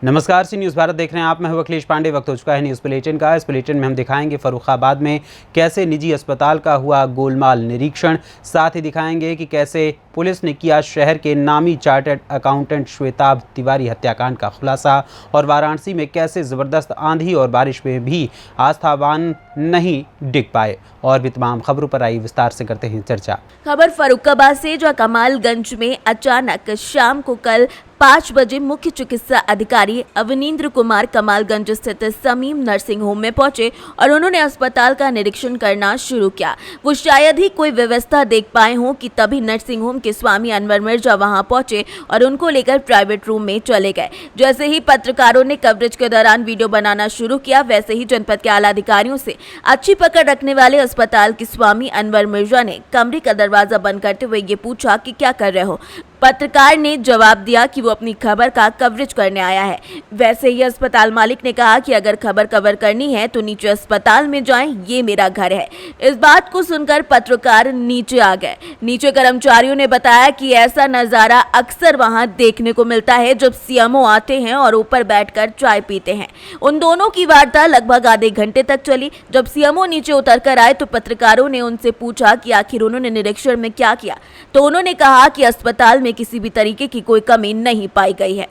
नमस्कार, सी न्यूज़ भारत देख रहे हैं आप। मैं हूं अखिलेश पांडे। वक्त हो चुका है न्यूज़ बुलेटिन का। इस बुलेटिन में हम दिखाएंगे फर्रुखाबाद में कैसे निजी अस्पताल का हुआ गोलमाल निरीक्षण। साथ ही दिखाएंगे कि कैसे पुलिस ने किया शहर के नामी चार्टर्ड अकाउंटेंट श्वेताब तिवारी हत्याकांड का खुलासा, और वाराणसी में कैसे ज़बरदस्त आंधी और बारिश में भी आस्थावान नहीं डिग पाए। और भी तमाम खबरों पर आई विस्तार से करते हैं चर्चा। खबर फर्रुखाबाद से, जो कमालगंज में अचानक शाम को कल 5 बजे मुख्य चिकित्सा अधिकारी अवनींद्र कुमार कमालगंज स्थित समीम नर्सिंग होम में पहुंचे और उन्होंने अस्पताल का निरीक्षण करना शुरू किया। वो शायद ही कोई व्यवस्था देख पाए हों कि तभी नर्सिंग होम के स्वामी अनवर मिर्जा वहां पहुंचे और उनको लेकर प्राइवेट रूम में चले गए। जैसे ही पत्रकारों ने कवरेज के दौरान वीडियो बनाना शुरू किया, वैसे ही जनपद के आला अधिकारियों से अच्छी पकड़ रखने वाले अस्पताल के स्वामी अनवर मिर्जा ने कमरे का दरवाजा बंद करते हुए ये पूछा कि क्या कर रहे हो। पत्रकार ने जवाब दिया कि वो अपनी खबर का कवरेज करने आया है। वैसे ही अस्पताल मालिक ने कहा कि अगर खबर कवर करनी है तो नीचे अस्पताल में जाएं, ये मेरा घर है। इस बात को सुनकर पत्रकार नीचे आ गए। नीचे कर्मचारियों ने बताया कि ऐसा नजारा अक्सर वहां देखने को मिलता है जब सीएमओ आते हैं और ऊपर बैठकर चाय पीते हैं। उन दोनों की वार्ता लगभग आधे घंटे तक चली। जब सीएमओ नीचे उतर कर आए तो पत्रकारों ने उनसे पूछा कि आखिर उन्होंने निरीक्षण में क्या किया, तो उन्होंने कहा कि अस्पताल में किसी भी तरीके की कोई कमी नहीं पाई गई है।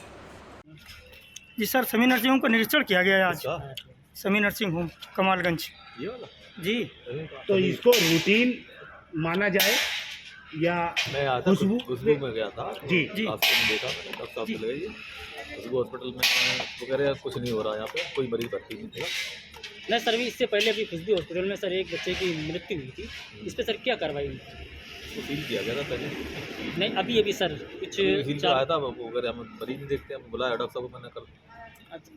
जी सर, समी नर्सिंग होम का निरीक्षण किया गया है आज। समी नर्सिंग होम कमालगंज जी। तो इसको रूटीन माना जाए या खुशबू में गया था जी जी आपने देखा, मैंने तब साफ लगा ये खुशबू हॉस्पिटल में वो कह रहे हैं कुछ नहीं हो रहा, यहाँ पे कोई मरीज भर्ती नहीं था। नहीं सर, भी इससे पहले भी खुशबू हॉस्पिटल में सर एक बच्चे की मृत्यु हुई थी। इस पर सर क्या कार्रवाई हुई? वो सील किया गया था पहले, नहीं अभी सर कुछ सील तो आया था। वो कह रहे हम मरीज नहीं देखते, हम बुलाया डॉक्टर साहब को मैंने कल।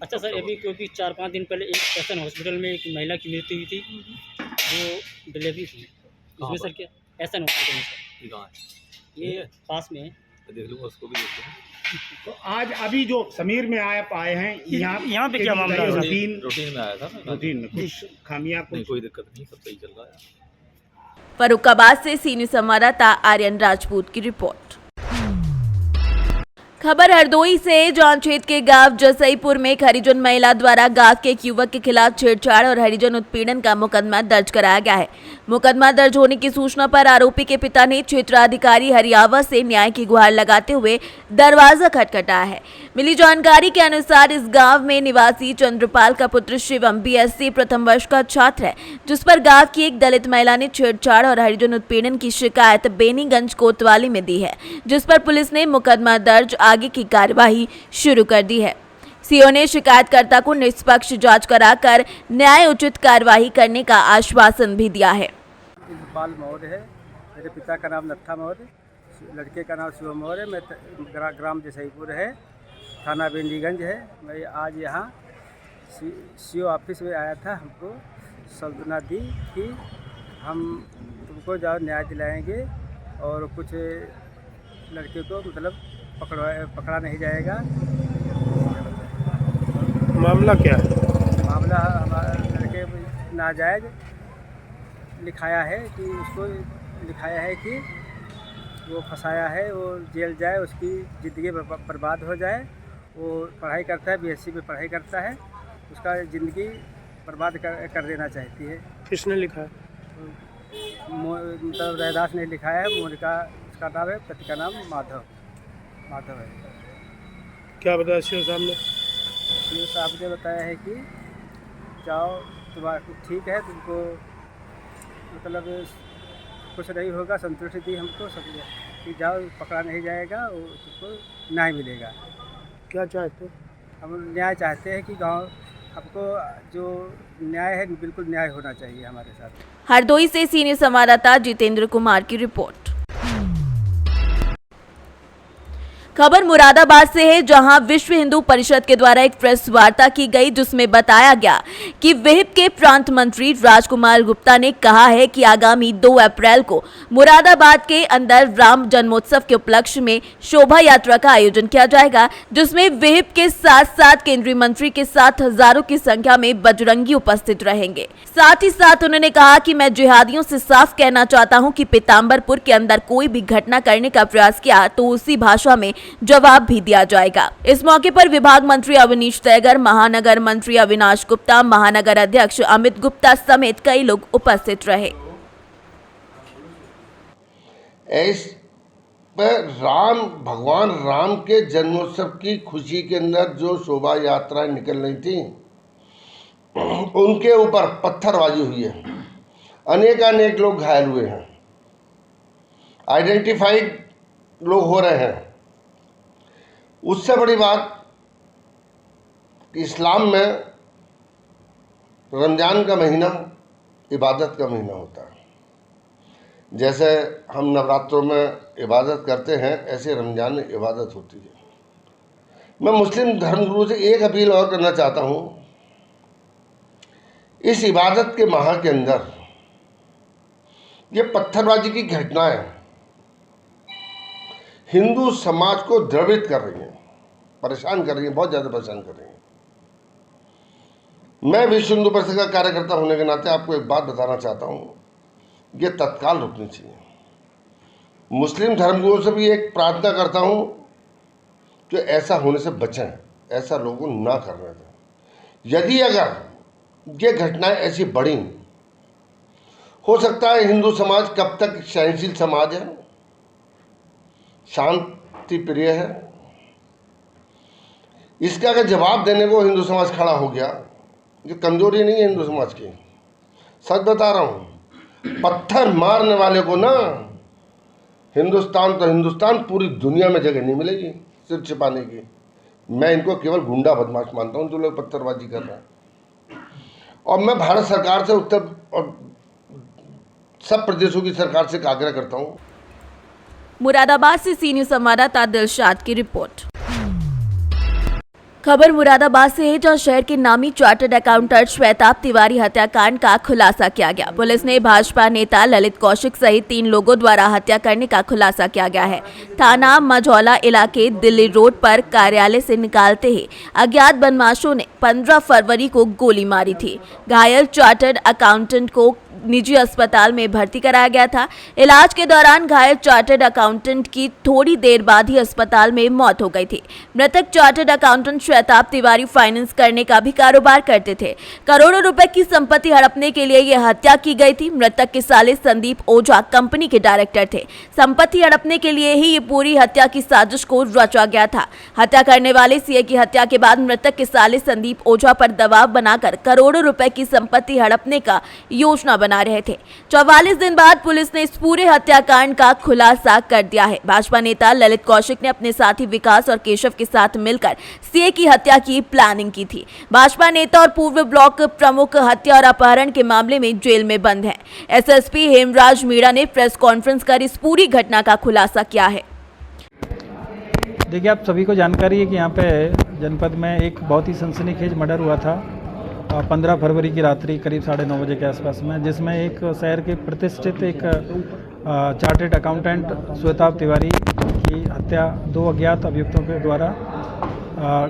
अच्छा सर, अभी क्योंकि 4-5 दिन पहले एक एसन हॉस्पिटल में एक महिला की मृत्यु हुई थी, वो डिलीवरी थी। उसमें सर क्या एसन हॉस्पिटल में सर ये कहाँ है? ये पास में है, देख लूँगा, उसको भी देखते हैं। तो आज अभी जो समीर में आए हैं यहाँ पे क्या मामला है? रूटीन में आया था ना, रूटीन में कुछ खामियां नहीं कुछ कोई दिक्कत नहीं, सब सही चल रहा है। फर्रुखाबाद से सी न्यूज़ संवाददाता आर्यन राजपूत की रिपोर्ट। खबर हरदोई से, जहां क्षेत्र के गांव जसईपुर में एक हरिजन महिला द्वारा गांव के एक युवक के खिलाफ छेड़छाड़ और हरिजन उत्पीड़न का मुकदमा दर्ज कराया गया है। मुकदमा दर्ज होने की सूचना पर आरोपी के पिता ने क्षेत्राधिकारी हरियावा से न्याय की गुहार लगाते हुए दरवाजा खटखटाया है। मिली जानकारी के अनुसार इस गांव में निवासी चंद्रपाल का पुत्र शिवम बीएससी प्रथम वर्ष का छात्र है, जिस पर गांव की एक दलित महिला ने छेड़छाड़ और हरिजन उत्पीड़न की शिकायत बेनीगंज कोतवाली में दी है, जिस पर पुलिस ने मुकदमा दर्ज आगे की कार्यवाही शुरू कर दी है। सीओ ने शिकायतकर्ता को निष्पक्ष जांच कराकर न्याय उचित कार्यवाही करने का आश्वासन भी दिया है। बाल मौर्य है, मेरे पिता का नाम नत्था मौर्य, लड़के का नाम शिव मौर्य, मैं ग्राम जसईपुर है, थाना बेनीगंज है। मैं आज यहाँ सीओ ऑफिस में आया था। हमको सल्तना दी कि हम तुमको जाओ न्याय दिलाएंगे और कुछ लड़के को मतलब पकड़ा नहीं जाएगा। मामला क्या है? मामला हमारा लड़के नाजायज लिखाया है कि उसको लिखाया है कि वो फंसाया है, वो जेल जाए, उसकी ज़िंदगी बर्बाद हो जाए। वो पढ़ाई करता है, बीएससी में पढ़ाई करता है, उसका ज़िंदगी बर्बाद कर देना चाहती है। किसने लिखा है? मतलब रैदास ने लिखा है। मोनिका उसका नाम है, पति का नाम माधव है। क्या बताया सीओ साहब ने? सीओ साहब ने बताया है कि जाओ, तुम्हारा ठीक है, तुमको मतलब कुछ नहीं होगा, संतुष्टि दी हमको सब कि जाओ, पकड़ा नहीं जाएगा, वो तुमको न्याय मिलेगा। क्या चाहते? हम न्याय चाहते हैं कि गांव हमको जो न्याय है बिल्कुल न्याय होना चाहिए हमारे साथ। हरदोई से सी न्यूज़ संवाददाता जितेंद्र कुमार की रिपोर्ट। खबर मुरादाबाद से है, जहां विश्व हिंदू परिषद के द्वारा एक प्रेस वार्ता की गई, जिसमें बताया गया कि विहिप के प्रांत मंत्री राजकुमार गुप्ता ने कहा है कि आगामी 2 अप्रैल को मुरादाबाद के अंदर राम जन्मोत्सव के उपलक्ष्य में शोभा यात्रा का आयोजन किया जाएगा, जिसमें विहिप के साथ साथ केंद्रीय मंत्री के साथ हजारों की संख्या में बजरंगी उपस्थित रहेंगे। साथ ही साथ उन्होंने कहा कि मैं जिहादियों से साफ कहना चाहता हूं कि पीताम्बरपुर के अंदर कोई भी घटना करने का प्रयास किया तो उसी भाषा में जवाब भी दिया जाएगा। इस मौके पर विभाग मंत्री अवनीश तैगर, महानगर मंत्री अविनाश गुप्ता, महानगर अध्यक्ष अमित गुप्ता समेत कई लोग उपस्थित रहे। भगवान राम के जन्मोत्सव की खुशी के अंदर जो शोभा यात्राएं निकल रही थी, उनके ऊपर पत्थरबाजी हुई है, अनेक लोग घायल हुए हैं, आइडेंटिफाइड लोग हो रहे हैं। उससे बड़ी बात, इस्लाम में रमज़ान का महीना इबादत का महीना होता है। जैसे हम नवरात्रों में इबादत करते हैं, ऐसे रमज़ान में इबादत होती है। मैं मुस्लिम धर्मगुरु से एक अपील और करना चाहता हूँ, इस इबादत के माह के अंदर ये पत्थरबाजी की घटनाएं हिंदू समाज को द्रवित कर रही हैं, परेशान कर रही हैं, बहुत ज़्यादा परेशान कर रही हैं। मैं विश्व हिंदू परिषद का कार्यकर्ता होने के नाते आपको एक बात बताना चाहता हूँ, ये तत्काल रुकनी चाहिए। मुस्लिम धर्मगुरुओं से भी एक प्रार्थना करता हूँ कि ऐसा होने से बचें, ऐसा लोगों को ना करने दें। यदि अगर ये घटनाएं ऐसी बढ़ी, हो सकता है हिंदू समाज कब तक सहनशील समाज है, शांति प्रिय है, इसका अगर जवाब देने को हिंदू समाज खड़ा हो गया, ये कमजोरी नहीं है हिंदू समाज की, सच बता रहा हूँ। पत्थर मारने वाले को ना हिंदुस्तान पूरी दुनिया में जगह नहीं मिलेगी सिर छिपाने की। मैं इनको केवल गुंडा बदमाश मानता हूँ जो लोग पत्थरबाजी कर रहे हैं। और मैं भारत सरकार से, उत्तर और सब प्रदेशों की सरकार से आग्रह करता हूँ। मुरादाबाद से सी न्यूज़ संवाददाता दिलशाद की रिपोर्ट। खबर मुरादाबाद से है, जहां शहर के नामी चार्टर्ड अकाउंटेंट श्वेताब तिवारी हत्याकांड का खुलासा किया गया। पुलिस ने भाजपा नेता ललित कौशिक सहित 3 लोगों द्वारा हत्या करने का खुलासा किया गया है। थाना मझौला इलाके दिल्ली रोड पर कार्यालय से निकालते ही अज्ञात बदमाशों ने 15 फरवरी को गोली मारी थी। घायल चार्टर्ड अकाउंटेंट को निजी अस्पताल में भर्ती कराया गया था। इलाज के दौरान घायल चार्टर्ड अकाउंटेंट की थोड़ी देर बाद ही अस्पताल में मौत हो गई थी। मृतक chartered accountant Shwetab Tiwari finance करने का भी कारोबार करते थे। करोड़ों रुपए की संपत्ति हड़पने के लिए यह हत्या की गई थी। मृतक के साले संदीप ओझा कंपनी के डायरेक्टर थे। संपत्ति हड़पने के लिए ही ये पूरी हत्या की साजिश को रचा गया था। हत्या करने वाले सीए की हत्या के बाद मृतक के साले संदीप ओझा पर दबाव बनाकर करोड़ों रुपए की संपत्ति हड़पने का योजना बना रहे थे। 44 दिन बाद पुलिस ने इस पूरे हत्याकांड का खुलासा कर दिया है। भाजपा नेता ललित कौशिक ने अपने साथी विकास और केशव के साथ मिलकर सीए की हत्या की प्लानिंग की थी। भाजपा नेता और पूर्व ब्लॉक प्रमुख हत्या और अपहरण के मामले में जेल में बंद हैं। एसएसपी हेमराज मीणा ने प्रेस कॉन्फ्रेंस कर इस पूरी घटना का खुलासा किया है। देखिए, आप सभी को जानकारी है कि यहाँ पे जनपद में एक बहुत ही सनसनीखेज मर्डर हुआ था 15 फरवरी की रात्रि करीब 9:30 बजे के आसपास में, जिसमें एक शहर के प्रतिष्ठित एक चार्टर्ड अकाउंटेंट श्वेताब तिवारी की हत्या 2 अज्ञात अभियुक्तों के द्वारा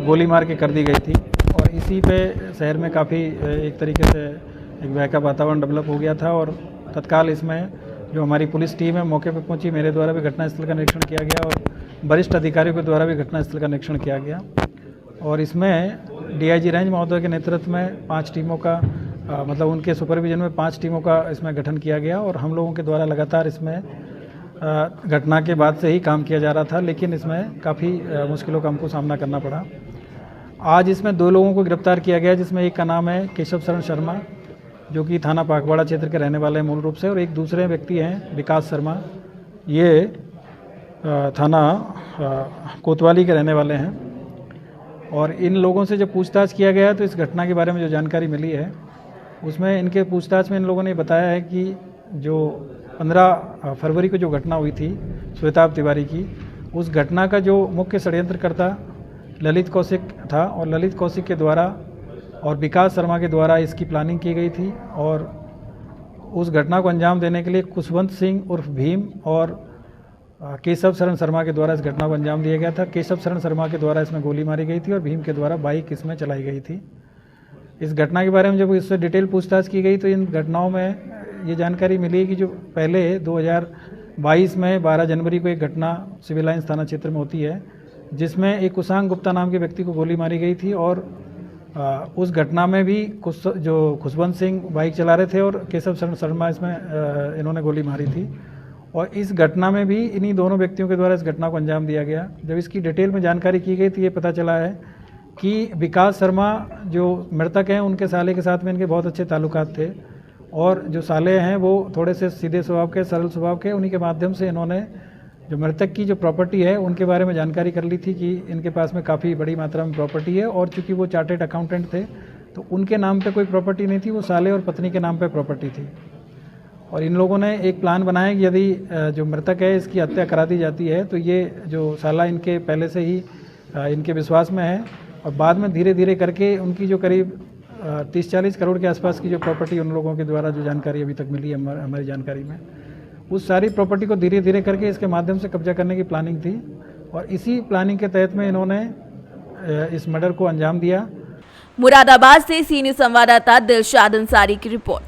गोली मार के कर दी गई थी। और इसी पे शहर में काफ़ी एक तरीके से एक भय का वातावरण डेवलप हो गया था। और तत्काल इसमें जो हमारी पुलिस टीम है मौके पर पहुंची, मेरे द्वारा भी घटनास्थल का निरीक्षण किया गया और वरिष्ठ अधिकारियों के द्वारा भी घटनास्थल का निरीक्षण किया गया। और इसमें डीआईजी रेंज महोदय के नेतृत्व में 5 टीमों का मतलब उनके सुपरविजन में 5 टीमों का इसमें गठन किया गया। और हम लोगों के द्वारा लगातार इसमें घटना के बाद से ही काम किया जा रहा था, लेकिन इसमें काफ़ी मुश्किलों का हमको सामना करना पड़ा। आज इसमें 2 लोगों को गिरफ्तार किया गया, जिसमें एक का नाम है केशव शरण शर्मा, जो कि थाना पाकवाड़ा क्षेत्र के रहने वाले हैं मूल रूप से, और एक दूसरे व्यक्ति हैं विकास शर्मा, ये थाना कोतवाली के रहने वाले हैं। और इन लोगों से जब पूछताछ किया गया तो इस घटना के बारे में जो जानकारी मिली है उसमें इनके पूछताछ में इन लोगों ने बताया है कि जो 15 फरवरी को जो घटना हुई थी श्वेताब तिवारी की, उस घटना का जो मुख्य षड्यंत्रकर्ता ललित कौशिक था और ललित कौशिक के द्वारा और विकास शर्मा के द्वारा इसकी प्लानिंग की गई थी। और उस घटना को अंजाम देने के लिए खुशवंत सिंह उर्फ भीम और केशव शरण शर्मा के द्वारा इस घटना को अंजाम दिया गया था। केशव शरण शर्मा के द्वारा इसमें गोली मारी गई थी और भीम के द्वारा बाइक इसमें चलाई गई थी। इस घटना के बारे में जब इससे डिटेल पूछताछ की गई तो इन घटनाओं में ये जानकारी मिली कि जो पहले 2022 में 12 जनवरी को एक घटना सिविल लाइंस थाना क्षेत्र में होती है, जिसमें एक कुशांग गुप्ता नाम के व्यक्ति को गोली मारी गई थी और उस घटना में भी जो खुशवंत सिंह बाइक चला रहे थे और केशव शर्मा इसमें इन्होंने गोली मारी थी और इस घटना में भी इन्हीं दोनों व्यक्तियों के द्वारा इस घटना को अंजाम दिया गया। जब इसकी डिटेल में जानकारी की गई तो ये पता चला है कि विकास शर्मा जो मृतक हैं उनके साले के साथ में इनके बहुत अच्छे ताल्लुकात थे और जो साले हैं वो थोड़े से सीधे स्वभाव के, सरल स्वभाव के। उन्हीं के माध्यम से इन्होंने जो मृतक की जो प्रॉपर्टी है उनके बारे में जानकारी कर ली थी कि इनके पास में काफ़ी बड़ी मात्रा में प्रॉपर्टी है और चूंकि वो चार्टेड अकाउंटेंट थे तो उनके नाम पे कोई प्रॉपर्टी नहीं थी, वो साले और पत्नी के नाम पे प्रॉपर्टी थी। और इन लोगों ने एक प्लान बनाया कि यदि जो मृतक है इसकी हत्या करा दी जाती है तो ये जो साला इनके पहले से ही इनके विश्वास में है और बाद में धीरे धीरे करके उनकी जो करीब 30-40 करोड़ के आसपास की जो प्रॉपर्टी उन लोगों के द्वारा जो जानकारी अभी तक मिली है हमारी जानकारी में, उस सारी प्रॉपर्टी को धीरे धीरे करके इसके माध्यम से कब्जा करने की प्लानिंग थी और इसी प्लानिंग के तहत में इन्होंने इस मर्डर को अंजाम दिया। मुरादाबाद से सीनियर संवाददाता दिलशाद अंसारी की रिपोर्ट।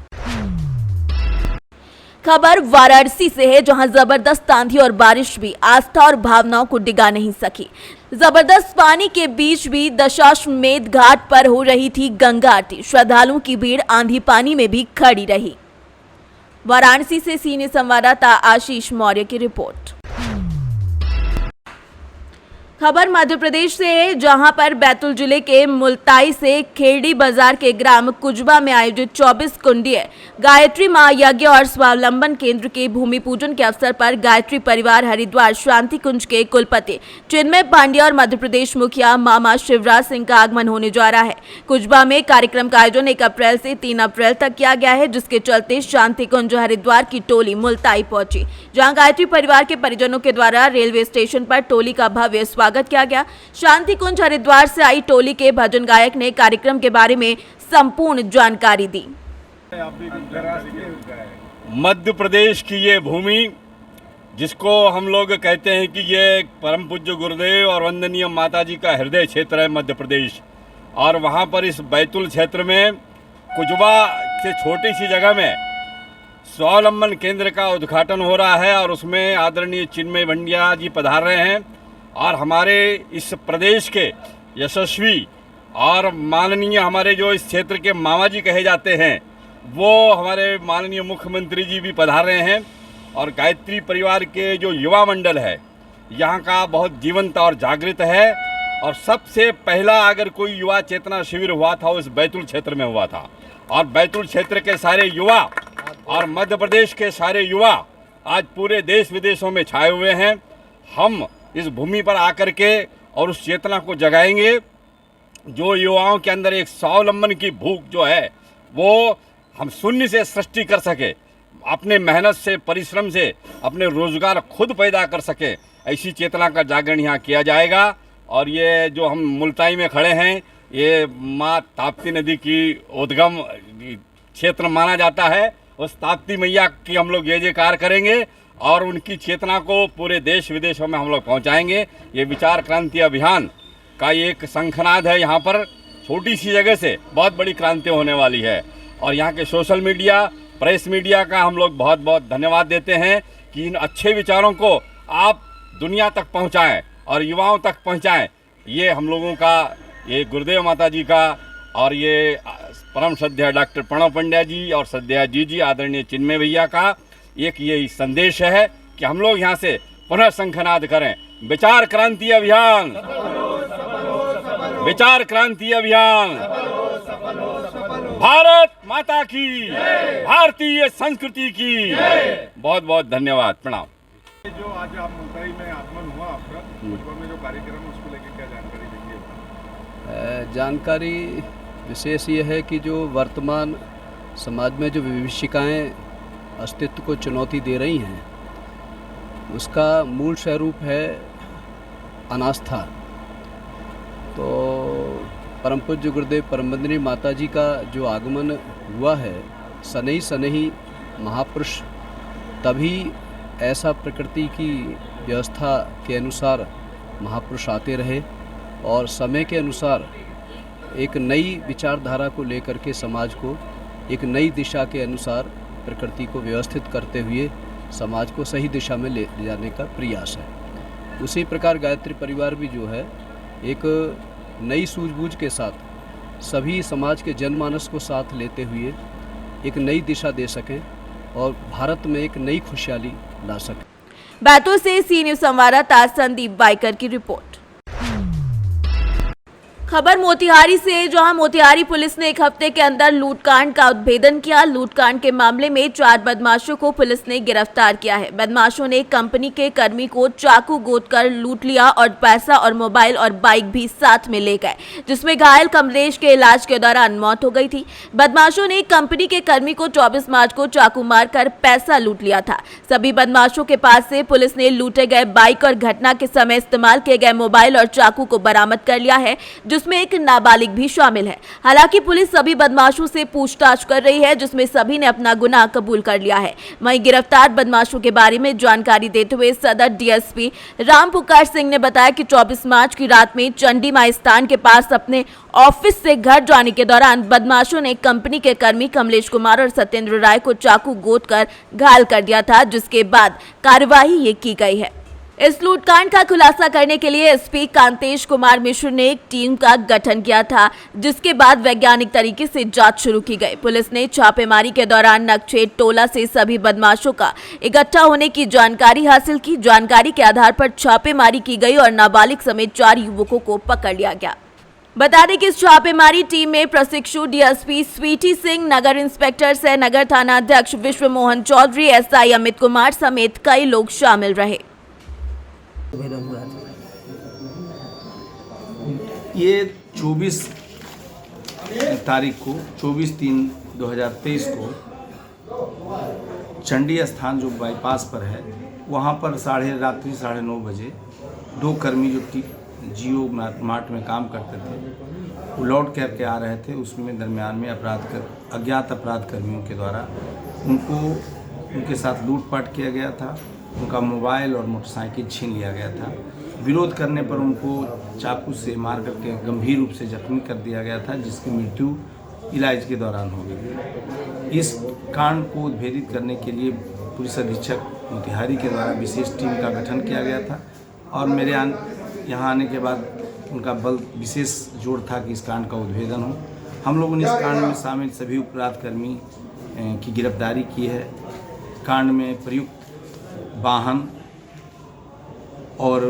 खबर वाराणसी से है, जहां जबरदस्त आंधी और बारिश भी आस्था और भावनाओं को डिगा नहीं सकी। जबरदस्त पानी के बीच भी दशाश्वमेध घाट पर हो रही थी गंगा आरती। श्रद्धालुओं की भीड़ आंधी पानी में भी खड़ी रही। वाराणसी से सीनियर संवाददाता आशीष मौर्य की रिपोर्ट। खबर मध्य प्रदेश से है, जहां पर बैतूल जिले के मुल्ताई से खेड़ी बाजार के ग्राम कुजबा में आयोजित 24 कुंडीय गायत्री मां यज्ञ और स्वावलंबन केंद्र के भूमि पूजन के अवसर पर गायत्री परिवार हरिद्वार शांति कुंज के कुलपति चिन्मय पांड्या और मध्य प्रदेश मुखिया मामा शिवराज सिंह का आगमन होने जा रहा है। कुजबा में कार्यक्रम का आयोजन 1 अप्रैल से 3 अप्रैल तक किया गया है, जिसके चलते शांति कुंज हरिद्वार की टोली मुल्ताई पहुंची, जहाँ गायत्री परिवार के परिजनों के द्वारा रेलवे स्टेशन पर टोली का भव्य स्वागत किया गया। शांति कुंज हरिद्वार से आई टोली के भजन गायक ने कार्यक्रम के बारे में संपूर्ण जानकारी दी। मध्य प्रदेश की ये भूमि, जिसको हम लोग कहते हैं कि ये परम पूज्य गुरुदेव और वंदनीय माता जी का हृदय क्षेत्र है मध्य प्रदेश, और वहाँ पर इस बैतूल क्षेत्र में कुजबा से छोटी सी जगह में स्वावलंबन केंद्र का उद्घाटन हो रहा है और उसमें आदरणीय चिन्मय पांड्या जी पधार रहे हैं और हमारे इस प्रदेश के यशस्वी और माननीय हमारे जो इस क्षेत्र के मामा जी कहे जाते हैं वो हमारे माननीय मुख्यमंत्री जी भी पधार रहे हैं। और गायत्री परिवार के जो युवा मंडल है यहाँ का बहुत जीवंत और जागृत है और सबसे पहला अगर कोई युवा चेतना शिविर हुआ था वो इस बैतूल क्षेत्र में हुआ था और बैतूल क्षेत्र के सारे युवा और मध्य प्रदेश के सारे युवा आज पूरे देश विदेशों में छाए हुए हैं। हम इस भूमि पर आकर के और उस चेतना को जगाएंगे जो युवाओं के अंदर एक स्वावलंबन की भूख जो है वो हम शून्य से सृष्टि कर सके, अपने मेहनत से परिश्रम से अपने रोजगार खुद पैदा कर सके, ऐसी चेतना का जागरण यहाँ किया जाएगा। और ये जो हम मुल्ताई में खड़े हैं ये माँ ताप्ती नदी की उद्गम क्षेत्र माना जाता है। उस ताप्ती मैया की हम लोग ये जयकार करेंगे और उनकी चेतना को पूरे देश विदेशों में हम लोग पहुँचाएँगे। ये विचार क्रांति अभियान का एक शंखनाद है। यहाँ पर छोटी सी जगह से बहुत बड़ी क्रांति होने वाली है और यहाँ के सोशल मीडिया, प्रेस मीडिया का हम लोग बहुत बहुत धन्यवाद देते हैं कि इन अच्छे विचारों को आप दुनिया तक पहुँचाएँ और युवाओं तक पहुँचाएँ। ये हम लोगों का, ये गुरुदेव माता जी का और ये परम श्रद्धेय डॉक्टर प्रणव पांड्या जी और श्रद्धेय जी आदरणीय चिन्मय भैया का एक ये संदेश है कि हम लोग यहाँ से पुनः शंखनाद करें। विचार क्रांति अभियान, विचार क्रांति अभियान, भारत माता की, भारतीय संस्कृति की। बहुत बहुत धन्यवाद, प्रणाम। जो आज आप मुल्ताई में आगमन हुआ आपका, कुजबा में जो कार्यक्रम है उसको लेकर क्या जानकारी देंगे? जानकारी विशेष ये है कि जो वर्तमान समाज में जो विभिषिकाएँ अस्तित्व को चुनौती दे रही हैं उसका मूल स्वरूप है अनास्था। तो परम पूज्य गुरुदेव परम वंदनीय माता जी का जो आगमन हुआ है, सनई सनई महापुरुष तभी ऐसा प्रकृति की व्यवस्था के अनुसार महापुरुष आते रहे और समय के अनुसार एक नई विचारधारा को लेकर के समाज को एक नई दिशा के अनुसार प्रकृति को व्यवस्थित करते हुए समाज को सही दिशा में ले जाने का प्रयास है। उसी प्रकार गायत्री परिवार भी जो है एक नई सूझबूझ के साथ सभी समाज के जनमानस को साथ लेते हुए एक नई दिशा दे सकें और भारत में एक नई खुशहाली ला सकें। बैतूल से सी न्यूज संवाददाता संदीप वाइकर की रिपोर्ट। खबर मोतिहारी से, जहां मोतिहारी पुलिस ने एक हफ्ते के अंदर लूटकांड का उद्भेदन किया। लूटकांड के मामले में 4 बदमाशों को पुलिस ने गिरफ्तार किया है। बदमाशों ने कंपनी के कर्मी को चाकू गोदकर लूट लिया और पैसा और मोबाइल और बाइक भी साथ में ले गए, जिसमें घायल कमलेश के इलाज के दौरान मौत हो गई थी। बदमाशों ने कंपनी के कर्मी को 24 मार्च को चाकू मारकर पैसा लूट लिया था। सभी बदमाशों के पास से पुलिस ने लूटे गए बाइक और घटना के समय इस्तेमाल किए गए मोबाइल और चाकू को बरामद कर लिया है, जिसमें एक नाबालिग भी शामिल है। हालांकि पुलिस सभी बदमाशों से पूछताछ कर रही है, जिसमें सभी ने अपना गुनाह कबूल कर लिया है। वहीं गिरफ्तार बदमाशों के बारे में जानकारी देते हुए सदर डीएसपी राम पुकार सिंह ने बताया कि 24 मार्च की रात में चंडी माई स्थान के पास अपने ऑफिस से घर जाने के दौरान बदमाशों ने कंपनी के कर्मी कमलेश कुमार और सत्येंद्र राय को चाकू गोदकर घायल कर दिया था, जिसके बाद कार्यवाही ये की गई है। इस लूटकांड का खुलासा करने के लिए एसपी कांतेश कुमार मिश्र ने एक टीम का गठन किया था, जिसके बाद वैज्ञानिक तरीके से जांच शुरू की गई। पुलिस ने छापेमारी के दौरान नक्शेट टोला से सभी बदमाशों का इकट्ठा होने की जानकारी हासिल की। जानकारी के आधार पर छापेमारी की गई और नाबालिग समेत 4 युवकों को पकड़ लिया गया। बता दें कि इस छापेमारी टीम में प्रशिक्षु डीएसपी स्वीटी सिंह, नगर इंस्पेक्टर सह नगर थाना अध्यक्ष विश्व मोहन चौधरी, एसआई अमित कुमार समेत कई लोग शामिल रहे। ये 24 तारीख को 24/3/2023 को चंडी स्थान जो बाईपास पर है, वहाँ पर रात्रि 9:30 बजे 2 कर्मी जो जियो मार्ट में काम करते थे, वो लौट करके आ रहे थे। उसमें दरमियान में अज्ञात अपराध कर्मियों के द्वारा उनके साथ लूटपाट किया गया था। उनका मोबाइल और मोटरसाइकिल छीन लिया गया था। विरोध करने पर उनको चाकू से मार करके गंभीर रूप से जख्मी कर दिया गया था, जिसकी मृत्यु इलाज के दौरान हो गई। इस कांड को उद्भेदित करने के लिए पुलिस अधीक्षक मोतिहारी के द्वारा विशेष टीम का गठन किया गया था और मेरे यहाँ आने के बाद उनका बल विशेष जोर था कि इस कांड का उद्भेदन हो। हम लोगों ने इस कांड में शामिल सभी अपराधकर्मी की गिरफ्तारी की है। कांड में प्रयुक्त वाहन और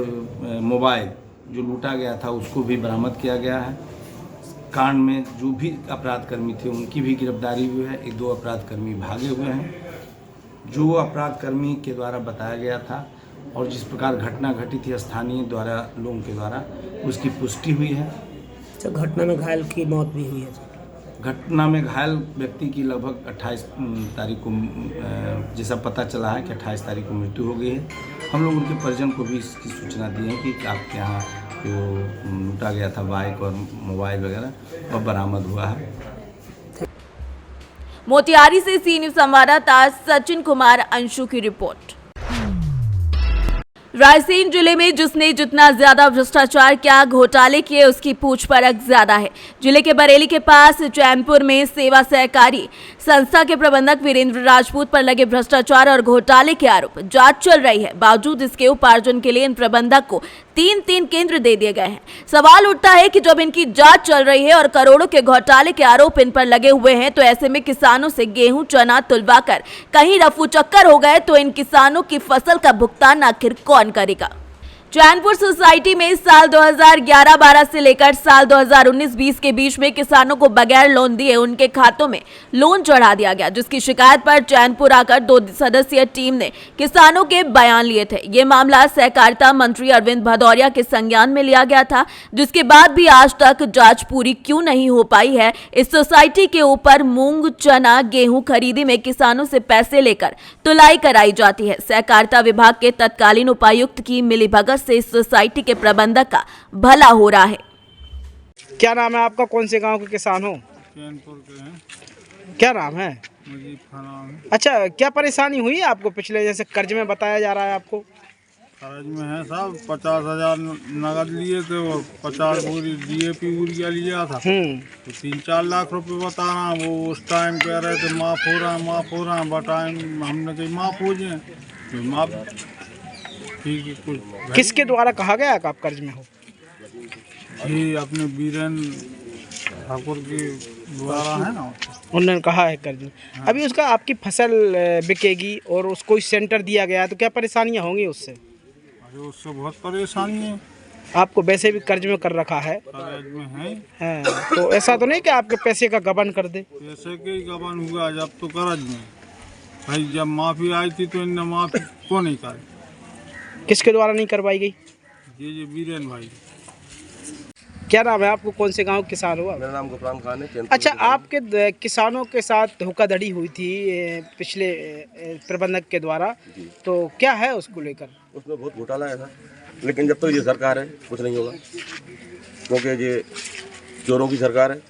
मोबाइल जो लूटा गया था उसको भी बरामद किया गया है। कांड में जो भी अपराधकर्मी थे उनकी भी गिरफ्तारी हुई है। 1-2 अपराधकर्मी भागे हुए हैं। जो अपराधकर्मी के द्वारा बताया गया था और जिस प्रकार घटना घटी थी स्थानीय लोगों के द्वारा, उसकी पुष्टि हुई है। घटना में घायल की मौत भी हुई है। घटना में घायल व्यक्ति की लगभग 28 तारीख को जैसा पता चला है कि 28 तारीख को मृत्यु हो गई है। हम लोग उनके परिजन को भी इसकी सूचना दी है कि आपके यहाँ जो लूटा गया था बाइक और मोबाइल वगैरह वह बरामद हुआ है। मोतिहारी से सी न्यूज संवाददाता सचिन कुमार अंशु की रिपोर्ट। रायसेन जिले में जिसने जितना ज्यादा भ्रष्टाचार किया, घोटाले किए, उसकी पूछपरछ ज्यादा है। जिले के बरेली के पास चैनपुर में सेवा सहकारी संस्था के प्रबंधक वीरेंद्र राजपूत पर लगे भ्रष्टाचार और घोटाले के आरोप जांच चल रही है। बावजूद इसके उपार्जन के लिए इन प्रबंधक को 3 केंद्र दे दिए गए हैं। सवाल उठता है कि जब इनकी जांच चल रही है और करोड़ों के घोटाले के आरोप इन पर लगे हुए हैं, तो ऐसे में किसानों से गेहूं चना तुलवाकर कहीं रफू चक्कर हो गए तो इन किसानों की फसल का भुगतान आखिर कौन करेगा? चैनपुर सोसाइटी में साल 2011-12 से लेकर साल 2019-20 के बीच में किसानों को बगैर लोन दिए उनके खातों में लोन चढ़ा दिया गया, जिसकी शिकायत पर चैनपुर आकर 2 सदस्यीय टीम ने किसानों के बयान लिए थे। ये मामला सहकारिता मंत्री अरविंद भदौरिया के संज्ञान में लिया गया था, जिसके बाद भी आज तक जांच पूरी क्यों नहीं हो पाई है। इस सोसाइटी के ऊपर मूंग चना गेहूं खरीदी में किसानों से पैसे लेकर तुलाई कराई जाती है। सहकारिता विभाग के तत्कालीन उपायुक्त की मिलीभगत से इस सोसाइटी के प्रबंधक का भला हो रहा है। क्या नाम है आपका? कौन से गांव के किसान हो? चैनपुर के हैं। क्या नाम है? मुझे नाम है। अच्छा, क्या परेशानी हुई है आपको? पिछले जैसे कर्ज में बताया जा रहा है आपको। कर्ज में है साहब, 50,000 नगद लिए थे और 50 बोरी DAP यूरिया लिया था, तो 3-4 लाख रुपए बता रहा। वो उस टाइम कह रहे थे माफ़ हो रहा है, बताएं। हमने कही माफ़ हो जाए, तो माफ़ कि कुछ किसके द्वारा कहा गया कि आप कर्ज में हो? ये अपने बीरेन ठाकुर के द्वारा है ना। उन्होंने कहा है कर्ज में। अभी उसका आपकी फसल बिकेगी और उसको कोई सेंटर दिया गया है तो क्या परेशानियां होंगी उससे? अरे उससे बहुत परेशानी है। आपको वैसे भी कर्ज में कर रखा है। कर्ज में है। हाँ, तो ऐसा तो नहीं कि आपके पैसे का गबन कर दे? पैसे के ही गबन हुआ जब तो कर्ज में भाई, जब माफी आई थी तो इनने माफी को नहीं करी। किसके द्वारा नहीं करवाई गई? ये बीरेन भाई। क्या नाम है आपको? कौन से गांव किसान हुआ? मेरा नाम गुफरान खान है। अच्छा, आपके किसानों के साथ धोखाधड़ी हुई थी पिछले प्रबंधक के द्वारा, तो क्या है उसको लेकर? उसमें बहुत घोटाला है सर, लेकिन जब तक ये सरकार है कुछ नहीं होगा, क्योंकि ये चोरों की सरकार है।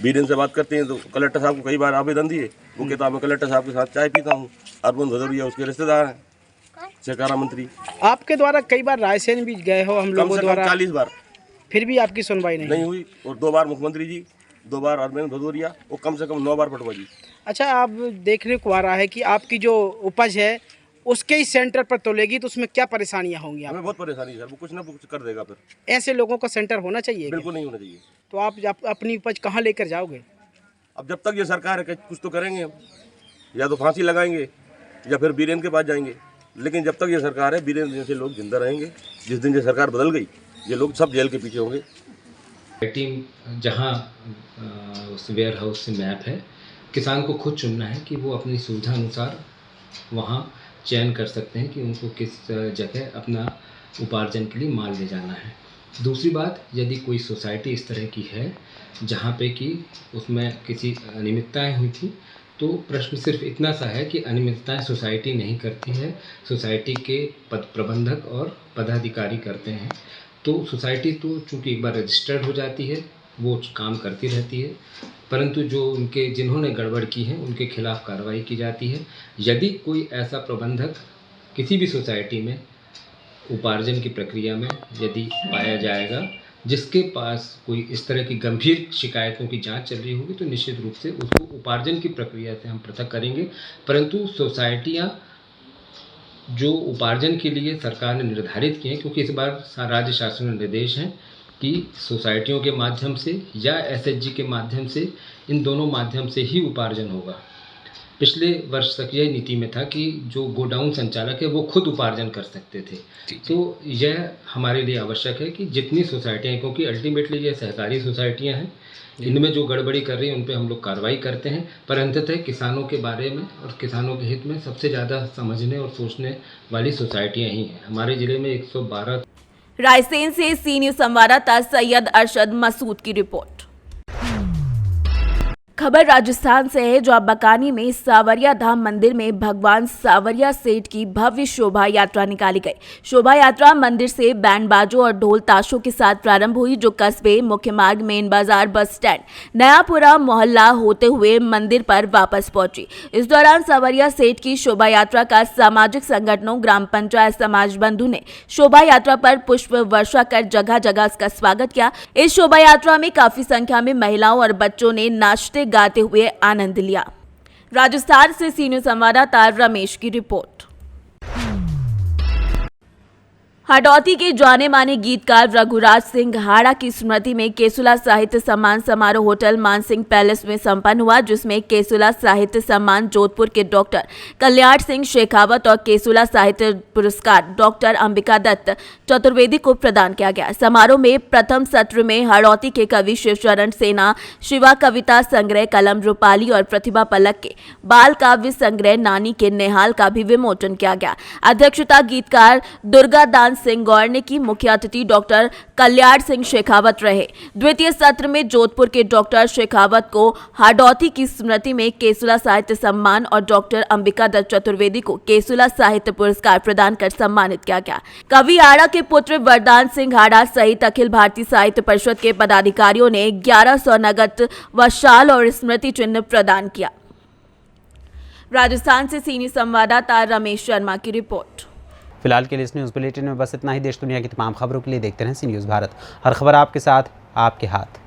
बीरेन से बात करते हैं तो कलेक्टर साहब को कई बार आवेदन दिए, वो कहता मैं कलेक्टर साहब के साथ चाय पीता हूँ। अरविंद भदौरिया उसके रिश्तेदार हैं, सहकारिता मंत्री। आपके द्वारा कई बार रायसेन भी गए हो हम लोगों द्वारा? 40 बार, फिर भी आपकी सुनवाई नहीं हुई। और 2 बार मुख्यमंत्री जी, 2 बार अरविंद भदौरिया और कम से कम 9 बार पटवा जी। अच्छा, आप देखने को आ रहा है कि आपकी जो उपज है उसके ही सेंटर पर तोलेगी तो उसमें क्या परेशानियां होंगी? हमें बहुत परेशानी है सर, वो कुछ ना कुछ कर देगा। फिर ऐसे लोगों का सेंटर होना चाहिए? बिल्कुल नहीं होना चाहिए। तो आप अपनी उपज कहाँ लेकर जाओगे? अब जब तक ये सरकार है कुछ तो करेंगे हम, या तो फांसी लगाएंगे या फिर बीरेन के पास जाएंगे। लेकिन जब तक ये सरकार है बीरेन जैसे लोग जिंदा रहेंगे। जिस दिन ये सरकार बदल गई ये लोग सब जेल के पीछे होंगे। टीम जहाँ उस वेयर हाउस से मैप है, किसान को खुद चुनना है कि वो अपनी सुविधा अनुसार वहाँ चयन कर सकते हैं कि उनको किस जगह अपना उपार्जन के लिए माल ले जाना है। दूसरी बात, यदि कोई सोसाइटी इस तरह की है जहाँ पे कि उसमें किसी अनियमितताएं हुई थी, तो प्रश्न सिर्फ इतना सा है कि अनियमितताएं सोसाइटी नहीं करती है, सोसाइटी के प्रबंधक और पदाधिकारी करते हैं। तो सोसाइटी तो चूँकि एक बार रजिस्टर्ड हो जाती है, वो काम करती रहती है, परंतु जो जिन्होंने गड़बड़ की है उनके खिलाफ कार्रवाई की जाती है। यदि कोई ऐसा प्रबंधक किसी भी सोसाइटी में उपार्जन की प्रक्रिया में यदि पाया जाएगा जिसके पास कोई इस तरह की गंभीर शिकायतों की जांच चल रही होगी, तो निश्चित रूप से उसको उपार्जन की प्रक्रिया से हम पृथक करेंगे। परंतु सोसाइटियां जो उपार्जन के लिए सरकार ने निर्धारित किए हैं, क्योंकि इस बार राज्य शासन का निर्देश है कि सोसाइटियों के माध्यम से या एसएचजी के माध्यम से, इन दोनों माध्यम से ही उपार्जन होगा। पिछले वर्ष तक यह नीति में था कि जो गोडाउन संचालक है वो खुद उपार्जन कर सकते थे। तो यह हमारे लिए आवश्यक है कि जितनी सोसाइटियाँ, क्योंकि अल्टीमेटली ये सहकारी सोसाइटियाँ हैं, इनमें जो गड़बड़ी कर रही है उन पे हम लोग कार्रवाई करते हैं। पर अंततः किसानों के बारे में और किसानों के हित में सबसे ज़्यादा समझने और सोचने वाली सोसाइटियाँ ही हैं। हमारे ज़िले में 112। रायसेन से सी न्यूज़ संवाददाता सैयद अरशद मसूद की रिपोर्ट। खबर राजस्थान से है, जो बकानी में सावरिया धाम मंदिर में भगवान सावरिया सेठ की भव्य शोभा यात्रा निकाली गई। शोभा यात्रा मंदिर से बैंड बाजों और ढोल ताशों के साथ प्रारंभ हुई, जो कस्बे मुख्य मार्ग मेन बाजार बस स्टैंड नयापुरा मोहल्ला होते हुए मंदिर पर वापस पहुंची। इस दौरान सावरिया सेठ की शोभा यात्रा का सामाजिक संगठनों, ग्राम पंचायत, समाज बंधु ने शोभा यात्रा पर पुष्प वर्षा कर जगह जगह इसका स्वागत किया। इस शोभा यात्रा में काफी संख्या में महिलाओं और बच्चों ने नाचते गाते हुए आनंद लिया। राजस्थान से सी न्यूज़ संवाददाता रमेश की रिपोर्ट। हडौती के जाने माने गीतकार रघुराज सिंह हाड़ा की स्मृति में केसुला साहित्य सम्मान समारोह होटल मानसिंह पैलेस में संपन्न हुआ, जिसमें केसुला साहित्य सम्मान जोधपुर के डॉक्टर कल्याण सिंह शेखावत और केसुला साहित्य पुरस्कार डॉक्टर अंबिका दत्त चतुर्वेदी को प्रदान किया गया। समारोह में प्रथम सत्र में हडौती के कवि शिवचरण सेना शिवा कविता संग्रह कलम रूपाली और प्रतिभा पलक के बाल काव्य संग्रह नानी के नेहाल का भी विमोचन किया गया। अध्यक्षता गीतकार दुर्गा दान सिंह गौर ने की। मुख्य अतिथि डॉक्टर कल्याण सिंह शेखावत रहे। द्वितीय सत्र में जोधपुर के डॉक्टर शेखावत को हडौती की स्मृति में केसुला साहित्य सम्मान और डॉक्टर अंबिका दत्त चतुर्वेदी को केसुला साहित्य पुरस्कार प्रदान कर सम्मानित किया गया। कवि हाड़ा के पुत्र वरदान सिंह हाड़ा सहित अखिल भारतीय साहित्य परिषद के पदाधिकारियों ने 1100 नगद व शाल और स्मृति चिन्ह प्रदान किया। राजस्थान से सीनियर संवाददाता रमेश शर्मा की रिपोर्ट। फिलहाल के लिए इस न्यूज़ बुलेटिन में बस इतना ही। देश दुनिया की तमाम खबरों के लिए देखते रहें सी न्यूज़ भारत। हर खबर आपके साथ, आपके हाथ।